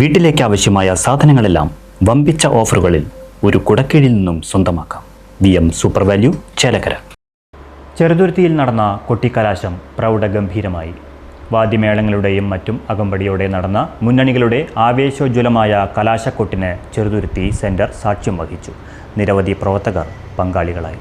വീട്ടിലേക്ക് ആവശ്യമായ സാധനങ്ങളെല്ലാം വമ്പിച്ച ഓഫറുകളിൽ ഒരു കുടക്കീഴിൽ നിന്നും സ്വന്തമാക്കാം. VM Super Value, Chelakkara. ചെറുതുരുത്തിയിൽ നടന്ന കൊട്ടിക്കലാശം പ്രൗഢഗംഭീരമായി. വാദ്യമേളങ്ങളുടെയും മറ്റും അകമ്പടിയോടെ നടന്ന മുന്നണികളുടെ ആവേശോജ്വലമായ കലാശക്കൊട്ടിന് ചെറുതുരുത്തി സെന്റർ സാക്ഷ്യം വഹിച്ചു. നിരവധി പ്രവർത്തകർ പങ്കാളികളായി.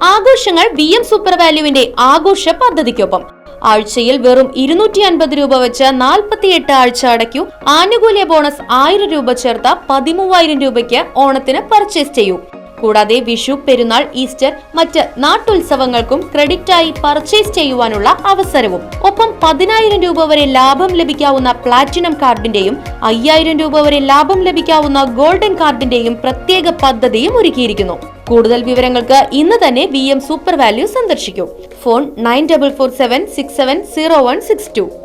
ആഘോഷങ്ങൾ VM സൂപ്പർ വാല്യൂവിന്റെ ആഘോഷ പദ്ധതിക്കൊപ്പം ആഴ്ചയിൽ വെറും 250 രൂപ വെച്ച് 48 ആഴ്ച അടയ്ക്കൂ. ആനുകൂല്യ ബോണസ് 1000 രൂപ ചേർത്ത 13000 രൂപയ്ക്ക് ഓണത്തിന് പർച്ചേസ് ചെയ്യൂ. കൂടാതെ വിഷു, പെരുന്നാൾ, ഈസ്റ്റർ, മറ്റ് നാട്ടുത്സവങ്ങൾക്കും ക്രെഡിറ്റായി പർച്ചേസ് ചെയ്യുവാനുള്ള അവസരവും. ഒപ്പം 10000 രൂപ വരെ ലാഭം ലഭിക്കാവുന്ന പ്ലാറ്റിനം കാർഡിന്റെയും 5000 രൂപ വരെ ലാഭം ലഭിക്കാവുന്ന ഗോൾഡൻ കാർഡിന്റെയും പ്രത്യേക പദ്ധതിയും ഒരുക്കിയിരിക്കുന്നു. കൂടുതൽ വിവരങ്ങൾക്ക് ഇന്ന് തന്നെ VM സൂപ്പർ വാല്യൂ സന്ദർശിക്കൂ. ഫോൺ 9447670162.